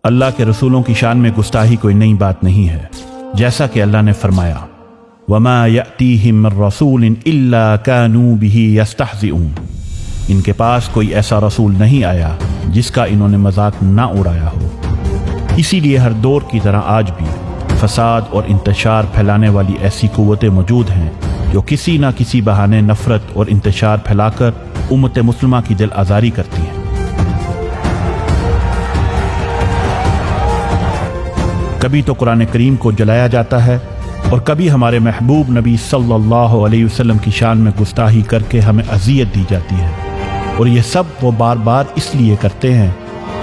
اللہ کے رسولوں کی شان میں گستاخی کوئی نئی بات نہیں ہے، جیسا کہ اللہ نے فرمایا وَمَا يَأْتِيهِم مِّن رَّسُولٍ إِلَّا كَانُوا بِهِ يَسْتَهْزِئُونَ، ان کے پاس کوئی ایسا رسول نہیں آیا جس کا انہوں نے مذاق نہ اڑایا ہو۔ اسی لیے ہر دور کی طرح آج بھی فساد اور انتشار پھیلانے والی ایسی قوتیں موجود ہیں جو کسی نہ کسی بہانے نفرت اور انتشار پھیلا کر امت مسلمہ کی دل آزاری کرتی ہیں۔ کبھی تو قرآن کریم کو جلایا جاتا ہے اور کبھی ہمارے محبوب نبی صلی اللہ علیہ وسلم کی شان میں گستاخی کر کے ہمیں اذیت دی جاتی ہے، اور یہ سب وہ بار بار اس لیے کرتے ہیں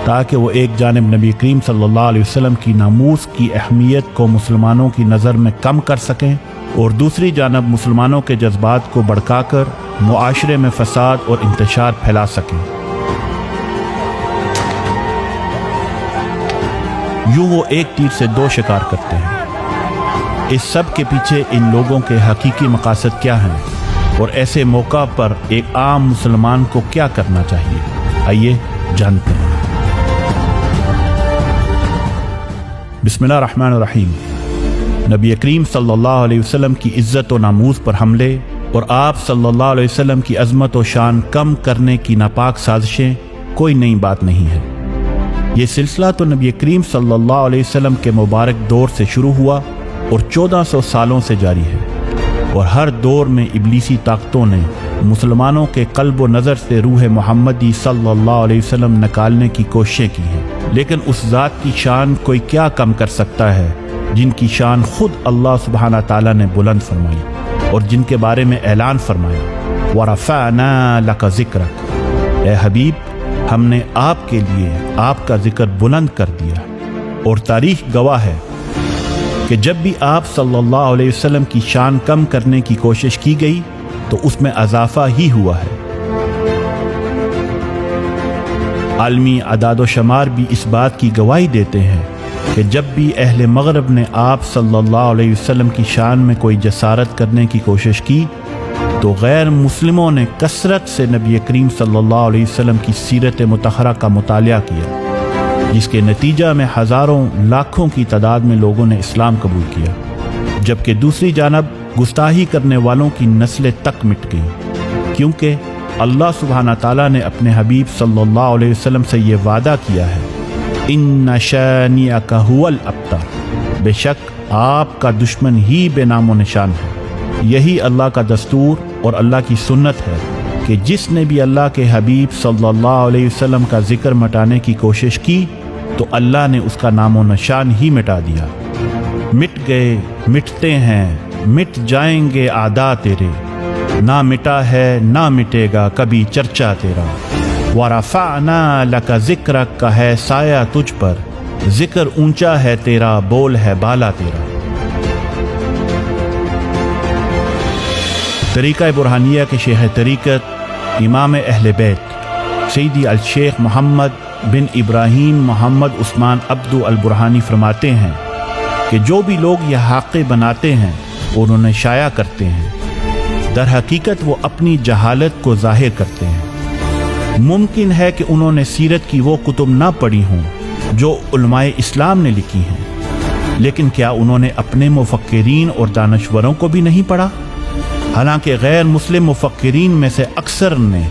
تاکہ وہ ایک جانب نبی کریم صلی اللہ علیہ وسلم کی ناموس کی اہمیت کو مسلمانوں کی نظر میں کم کر سکیں، اور دوسری جانب مسلمانوں کے جذبات کو بھڑکا کر معاشرے میں فساد اور انتشار پھیلا سکیں۔ یوں وہ ایک تیر سے دو شکار کرتے ہیں۔ اس سب کے پیچھے ان لوگوں کے حقیقی مقاصد کیا ہیں، اور ایسے موقع پر ایک عام مسلمان کو کیا کرنا چاہیے، آئیے جانتے ہیں۔ بسم اللہ الرحمن الرحیم۔ نبی کریم صلی اللہ علیہ وسلم کی عزت و ناموس پر حملے اور آپ صلی اللہ علیہ وسلم کی عظمت و شان کم کرنے کی ناپاک سازشیں کوئی نئی بات نہیں ہے۔ یہ سلسلہ تو نبی کریم صلی اللہ علیہ وسلم کے مبارک دور سے شروع ہوا اور 1400 سالوں سے جاری ہے، اور ہر دور میں ابلیسی طاقتوں نے مسلمانوں کے قلب و نظر سے روح محمدی صلی اللہ علیہ وسلم نکالنے کی کوششیں کی ہیں، لیکن اس ذات کی شان کوئی کیا کم کر سکتا ہے جن کی شان خود اللہ سبحانہ تعالیٰ نے بلند فرمائی اور جن کے بارے میں اعلان فرمایا وَرَفَعْنَا لَكَ ذِكْرَكَ، اے حبیب ہم نے آپ کے لیے آپ کا ذکر بلند کر دیا۔ اور تاریخ گواہ ہے کہ جب بھی آپ صلی اللہ علیہ وسلم کی شان کم کرنے کی کوشش کی گئی تو اس میں اضافہ ہی ہوا ہے۔ عالمی اعداد و شمار بھی اس بات کی گواہی دیتے ہیں کہ جب بھی اہل مغرب نے آپ صلی اللہ علیہ وسلم کی شان میں کوئی جسارت کرنے کی کوشش کی تو غیر مسلموں نے کثرت سے نبی کریم صلی اللہ علیہ وسلم کی سیرت مطہرہ کا مطالعہ کیا، جس کے نتیجہ میں ہزاروں لاکھوں کی تعداد میں لوگوں نے اسلام قبول کیا، جبکہ دوسری جانب گستاخی کرنے والوں کی نسلیں تک مٹ گئیں، کیونکہ اللہ سبحانہ تعالیٰ نے اپنے حبیب صلی اللہ علیہ وسلم سے یہ وعدہ کیا ہے اِنَّ شَانِئَكَ هُوَ الْأَبْتَرُ، بے شک آپ کا دشمن ہی بے نام و نشان ہے۔ یہی اللہ کا دستور اور اللہ کی سنت ہے کہ جس نے بھی اللہ کے حبیب صلی اللہ علیہ وسلم کا ذکر مٹانے کی کوشش کی تو اللہ نے اس کا نام و نشان ہی مٹا دیا۔ مٹ گئے، مٹتے ہیں، مٹ جائیں گے اعداء تیرے، نہ مٹا ہے نہ مٹے گا کبھی چرچا تیرا۔ وَرَفَعْنَا لَكَ ذِكْرَكَ کا ہے سایہ تجھ پر، ذکر اونچا ہے تیرا، بول ہے بالا تیرا۔ طریقہ برہانیہ کے شیخ طریقت امام اہل بیت سیدی الشیخ محمد بن ابراہیم محمد عثمان عبدو البرہانی فرماتے ہیں کہ جو بھی لوگ یہ حاقے بناتے ہیں اور انہیں شائع کرتے ہیں، در حقیقت وہ اپنی جہالت کو ظاہر کرتے ہیں۔ ممکن ہے کہ انہوں نے سیرت کی وہ کتب نہ پڑھی ہوں جو علماء اسلام نے لکھی ہیں، لیکن کیا انہوں نے اپنے مفکرین اور دانشوروں کو بھی نہیں پڑھا؟ حالانکہ غیر مسلم مفکرین میں سے اکثر نے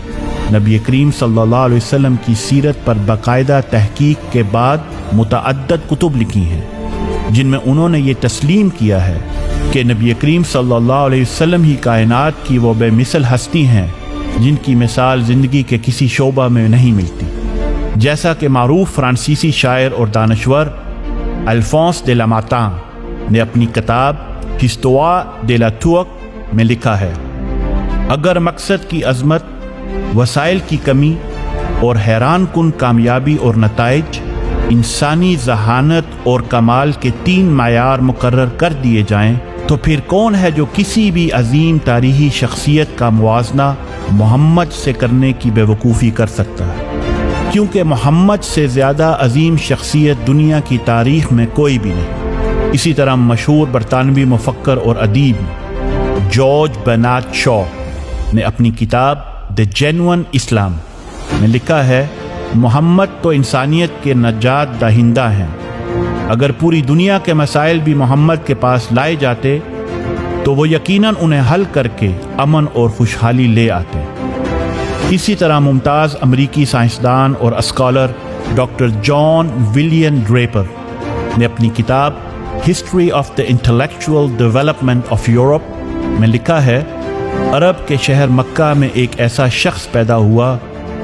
نبی کریم صلی اللہ علیہ وسلم کی سیرت پر باقاعدہ تحقیق کے بعد متعدد کتب لکھی ہیں، جن میں انہوں نے یہ تسلیم کیا ہے کہ نبی کریم صلی اللہ علیہ وسلم ہی کائنات کی وہ بے مثل ہستی ہیں جن کی مثال زندگی کے کسی شعبہ میں نہیں ملتی، جیسا کہ معروف فرانسیسی شاعر اور دانشور الفونس دے لاماتان نے اپنی کتاب ہسٹوار دے لا تورک میں لکھا ہے۔ اگر مقصد کی عظمت، وسائل کی کمی اور حیران کن کامیابی اور نتائج انسانی ذہانت اور کمال کے 3 معیار مقرر کر دیے جائیں تو پھر کون ہے جو کسی بھی عظیم تاریخی شخصیت کا موازنہ محمد سے کرنے کی بے وقوفی کر سکتا ہے؟ کیونکہ محمد سے زیادہ عظیم شخصیت دنیا کی تاریخ میں کوئی بھی نہیں۔ اسی طرح مشہور برطانوی مفکر اور ادیب جارج برنارڈ شاء نے اپنی کتاب دی جینوئن اسلام میں لکھا ہے محمد تو انسانیت کے نجات دہندہ ہیں۔ اگر پوری دنیا کے مسائل بھی محمد کے پاس لائے جاتے تو وہ یقیناً انہیں حل کر کے امن اور خوشحالی لے آتے۔ اسی طرح ممتاز امریکی سائنسدان اور scholar doctor John William Draper نے اپنی کتاب history of the intellectual development of Europe میں لکھا ہے، عرب کے شہر مکہ میں ایک ایسا شخص پیدا ہوا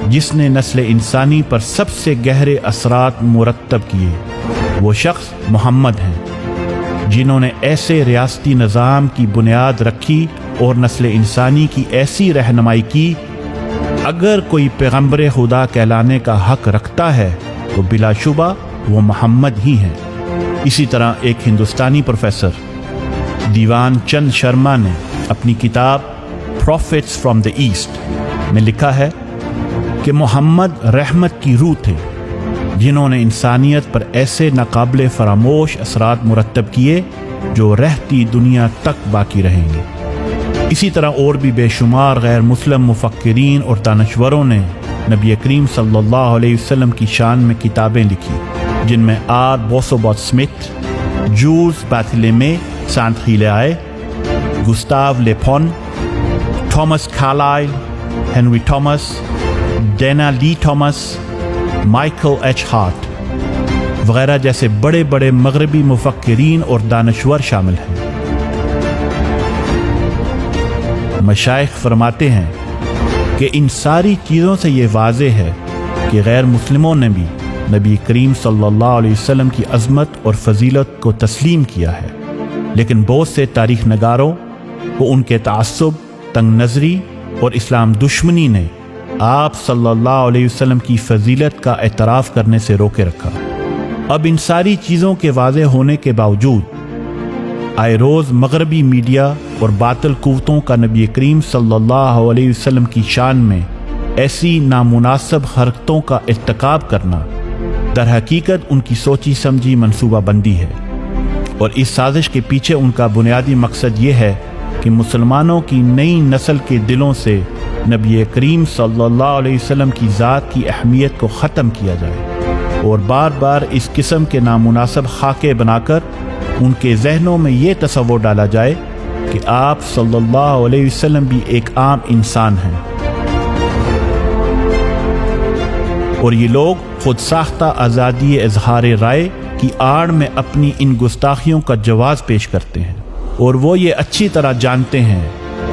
جس نے نسل انسانی پر سب سے گہرے اثرات مرتب کیے۔ وہ شخص محمد ہیں، جنہوں نے ایسے ریاستی نظام کی بنیاد رکھی اور نسل انسانی کی ایسی رہنمائی کی، اگر کوئی پیغمبر خدا کہلانے کا حق رکھتا ہے تو بلا شبہ وہ محمد ہی ہیں۔ اسی طرح ایک ہندوستانی پروفیسر دیوان چند شرما نے اپنی کتاب پروفیٹس فرام دا ایسٹ میں لکھا ہے کہ محمد رحمت کی روح تھے، جنہوں نے انسانیت پر ایسے ناقابل فراموش اثرات مرتب کیے جو رہتی دنیا تک باقی رہیں گے۔ اسی طرح اور بھی بے شمار غیر مسلم مفکرین اور دانشوروں نے نبی کریم صلی اللہ علیہ وسلم کی شان میں کتابیں لکھی، جن میں R Bosworth Smith, Jules Barthelemy Saint Hilaire, Gustave Le Bon, Thomas Carlyle, Henry Thomas, Dana Lee Thomas, Michael H Hart وغیرہ جیسے بڑے بڑے مغربی مفکرین اور دانشور شامل ہیں۔ مشائخ فرماتے ہیں کہ ان ساری چیزوں سے یہ واضح ہے کہ غیر مسلموں نے بھی نبی کریم صلی اللہ علیہ وسلم کی عظمت اور فضیلت کو تسلیم کیا ہے، لیکن بہت سے تاریخ نگاروں کو ان کے تعصب، تنگ نظری اور اسلام دشمنی نے آپ صلی اللہ علیہ وسلم کی فضیلت کا اعتراف کرنے سے روکے رکھا۔ اب ان ساری چیزوں کے واضح ہونے کے باوجود آئے روز مغربی میڈیا اور باطل قوتوں کا نبی کریم صلی اللہ علیہ وسلم کی شان میں ایسی نامناسب حرکتوں کا ارتکاب کرنا در حقیقت ان کی سوچی سمجھی منصوبہ بندی ہے، اور اس سازش کے پیچھے ان کا بنیادی مقصد یہ ہے کہ مسلمانوں کی نئی نسل کے دلوں سے نبی کریم صلی اللہ علیہ وسلم کی ذات کی اہمیت کو ختم کیا جائے، اور بار بار اس قسم کے نامناسب خاکے بنا کر ان کے ذہنوں میں یہ تصور ڈالا جائے کہ آپ صلی اللہ علیہ وسلم بھی ایک عام انسان ہیں، اور یہ لوگ خود ساختہ آزادی اظہار رائے کی آڑ میں اپنی ان گستاخیوں کا جواز پیش کرتے ہیں، اور وہ یہ اچھی طرح جانتے ہیں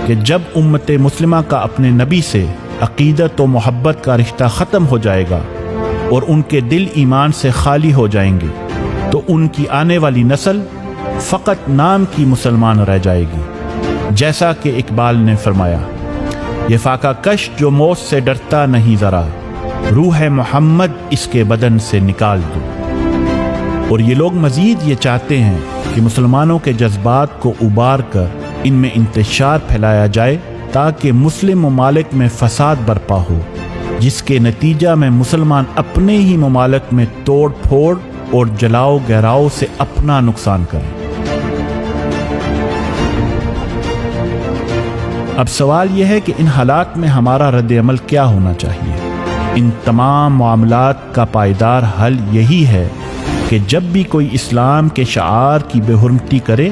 کہ جب امت مسلمہ کا اپنے نبی سے عقیدت و محبت کا رشتہ ختم ہو جائے گا اور ان کے دل ایمان سے خالی ہو جائیں گے تو ان کی آنے والی نسل فقط نام کی مسلمان رہ جائے گی، جیسا کہ اقبال نے فرمایا، یہ فاقہ کش جو موت سے ڈرتا نہیں ذرا، روح محمد اس کے بدن سے نکال دو۔ اور یہ لوگ مزید یہ چاہتے ہیں کہ مسلمانوں کے جذبات کو ابار کر ان میں انتشار پھیلایا جائے تاکہ مسلم ممالک میں فساد برپا ہو، جس کے نتیجہ میں مسلمان اپنے ہی ممالک میں توڑ پھوڑ اور جلاؤ گہراؤ سے اپنا نقصان کریں۔ اب سوال یہ ہے کہ ان حالات میں ہمارا رد عمل کیا ہونا چاہیے؟ ان تمام معاملات کا پائیدار حل یہی ہے کہ جب بھی کوئی اسلام کے شعار کی بے حرمتی کرے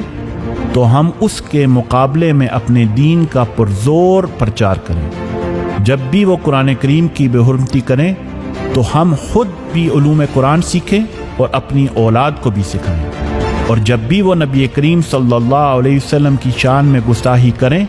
تو ہم اس کے مقابلے میں اپنے دین کا پرزور پرچار کریں۔ جب بھی وہ قرآن کریم کی بے حرمتی کریں تو ہم خود بھی علوم قرآن سیکھیں اور اپنی اولاد کو بھی سکھائیں، اور جب بھی وہ نبی کریم صلی اللہ علیہ وسلم کی شان میں گستاخی کریں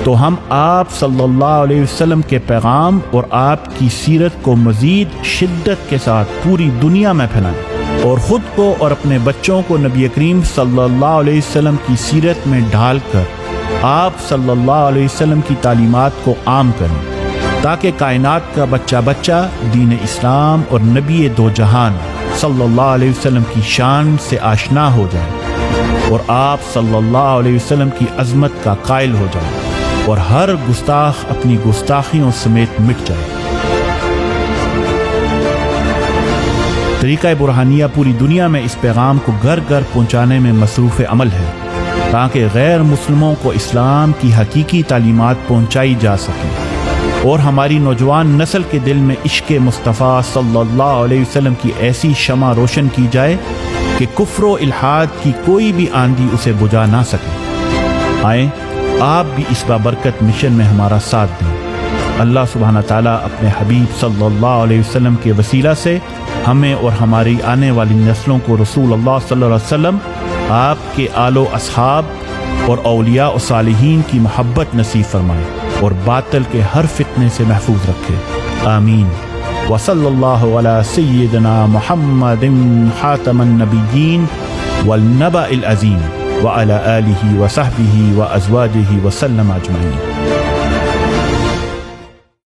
تو ہم آپ صلی اللہ علیہ وسلم کے پیغام اور آپ کی سیرت کو مزید شدت کے ساتھ پوری دنیا میں پھیلائیں، اور خود کو اور اپنے بچوں کو نبی کریم صلی اللہ علیہ وسلم کی سیرت میں ڈھال کر آپ صلی اللہ علیہ وسلم کی تعلیمات کو عام کریں، تاکہ کائنات کا بچہ بچہ دین اسلام اور نبی دو جہان صلی اللہ علیہ وسلم کی شان سے آشنا ہو جائے اور آپ صلی اللہ علیہ وسلم کی عظمت کا قائل ہو جائے، اور ہر گستاخ اپنی گستاخیوں سمیت مٹ جائے۔ طریقہ برہانیہ پوری دنیا میں اس پیغام کو گھر گھر پہنچانے میں مصروف عمل ہے تاکہ غیر مسلموں کو اسلام کی حقیقی تعلیمات پہنچائی جا سکیں۔ اور ہماری نوجوان نسل کے دل میں عشق مصطفیٰ صلی اللہ علیہ وسلم کی ایسی شمع روشن کی جائے کہ کفر و الحاد کی کوئی بھی آندھی اسے بجھا نہ سکے۔ آئیں آپ بھی اس بابرکت مشن میں ہمارا ساتھ دیں۔ اللہ سبحانہ تعالیٰ اپنے حبیب صلی اللہ علیہ وسلم کے وسیلہ سے ہمیں اور ہماری آنے والی نسلوں کو رسول اللہ صلی اللہ علیہ وسلم، آپ کے آل و اصحاب اور اولیاء و صالحین کی محبت نصیب فرمائے اور باطل کے ہر فتنے سے محفوظ رکھے، آمین۔ وصلی اللہ علی سیدنا محمد خاتم النبیین والنبأ العظیم وعلی آلہ وصحبہ وازواجہ وسلم اجمعین۔